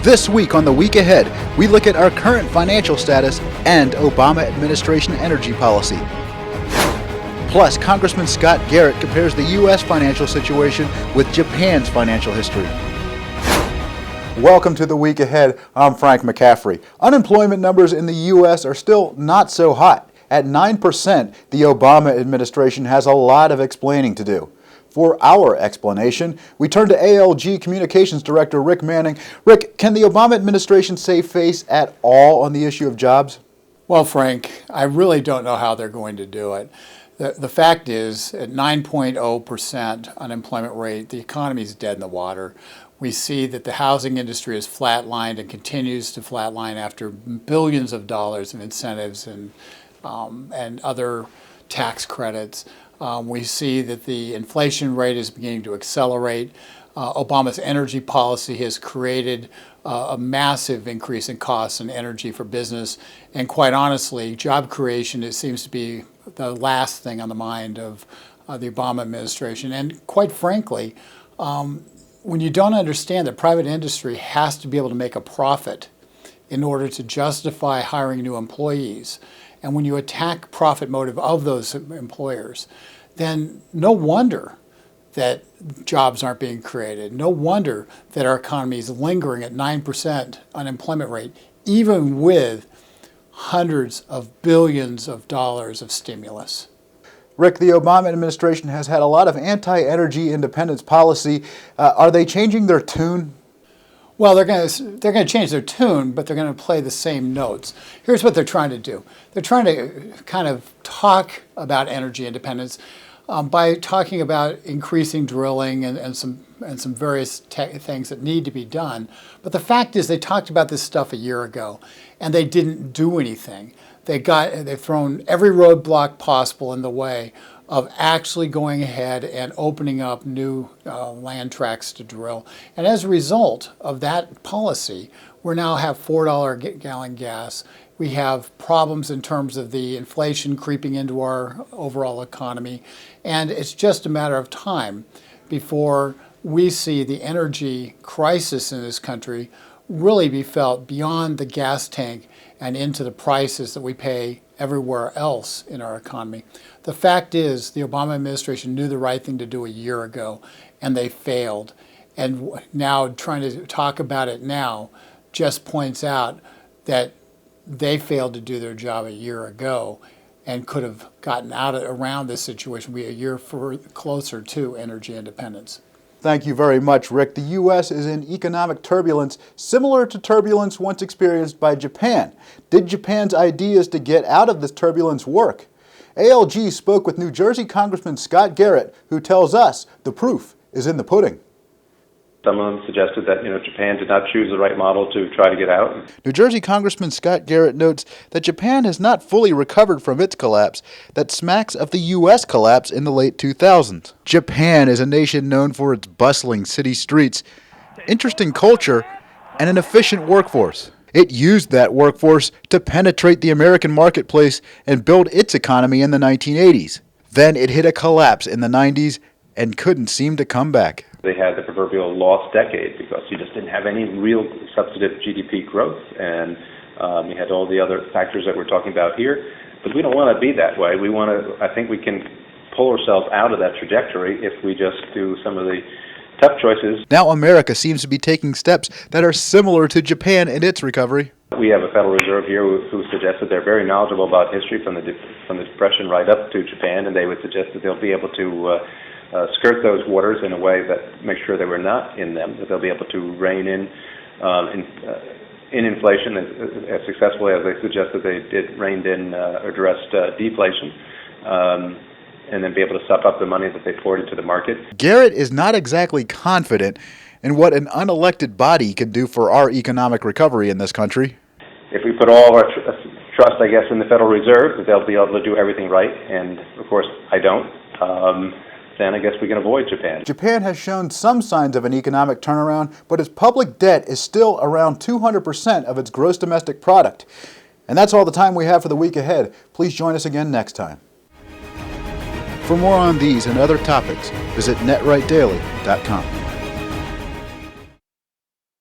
This week on The Week Ahead, we look at our current financial status and Obama administration energy policy. Plus, Congressman Scott Garrett compares the U.S. financial situation with Japan's financial history. Welcome to The Week Ahead. I'm Frank McCaffrey. Unemployment numbers in the U.S. are still not so hot. At 9%, the Obama administration has a lot of explaining to do. For our explanation, we turn to ALG Communications Director Rick Manning. Rick, can the Obama administration save face at all on the issue of jobs? Well, Frank, I really don't know how they're going to do it. The fact is, at 9.0% unemployment rate, the economy is dead in the water. We see that the housing industry is flatlined and continues to flatline after billions of dollars in incentives and other tax credits. We see that the inflation rate is beginning to accelerate. Obama's energy policy has created a massive increase in costs and energy for business. And quite honestly, job creation, it seems to be the last thing on the mind of the Obama administration. And quite frankly, when you don't understand that private industry has to be able to make a profit in order to justify hiring new employees, and when you attack profit motive of those employers, then no wonder that jobs aren't being created. No wonder that our economy is lingering at 9% unemployment rate, even with hundreds of billions of dollars of stimulus. Rick, the Obama administration has had a lot of anti-energy independence policy. Are they changing their tune? Well, they're going to change their tune, but they're going to play the same notes. Here's what they're trying to do. They're trying to kind of talk about energy independence by talking about increasing drilling and some various things that need to be done. But the fact is, they talked about this stuff a year ago, and they didn't do anything. They've thrown every roadblock possible in the way of actually going ahead and opening up new land tracts to drill. And as a result of that policy, we now have $4 gallon gas. We have problems in terms of the inflation creeping into our overall economy. And it's just a matter of time before we see the energy crisis in this country really be felt beyond the gas tank and into the prices that we pay everywhere else in our economy. The fact is, the Obama administration knew the right thing to do a year ago, and they failed. And now trying to talk about it now just points out that they failed to do their job a year ago and could have gotten around this situation, be a year closer to energy independence. Thank you very much, Rick. The U.S. is in economic turbulence similar to turbulence once experienced by Japan. Did Japan's ideas to get out of this turbulence work? ALG spoke with New Jersey Congressman Scott Garrett, who tells us the proof is in the pudding. Some of them suggested that Japan did not choose the right model to try to get out. New Jersey Congressman Scott Garrett notes that Japan has not fully recovered from its collapse that smacks of the U.S. collapse in the late 2000s. Japan is a nation known for its bustling city streets, interesting culture, and an efficient workforce. It used that workforce to penetrate the American marketplace and build its economy in the 1980s. Then it hit a collapse in the 90s and couldn't seem to come back. They had the proverbial lost decade because you just didn't have any real substantive GDP growth, and you had all the other factors that we're talking about here. But we don't want to be that way. I think we can pull ourselves out of that trajectory if we just do some of the tough choices. Now America seems to be taking steps that are similar to Japan in its recovery. We have a Federal Reserve here who suggests that they're very knowledgeable about history from the Depression right up to Japan, and they would suggest that they'll be able to skirt those waters in a way that makes sure they were not in them, that they'll be able to rein in inflation as successfully as they suggested they did reined in addressed deflation, and then be able to suck up the money that they poured into the market. Garrett is not exactly confident in what an unelected body can do for our economic recovery in this country. If we put all our trust, I guess, in the Federal Reserve, that they'll be able to do everything right, and of course I don't, then I guess we can avoid Japan. Japan has shown some signs of an economic turnaround, but its public debt is still around 200% of its gross domestic product. And that's all the time we have for the week ahead. Please join us again next time. For more on these and other topics, visit netrightdaily.com.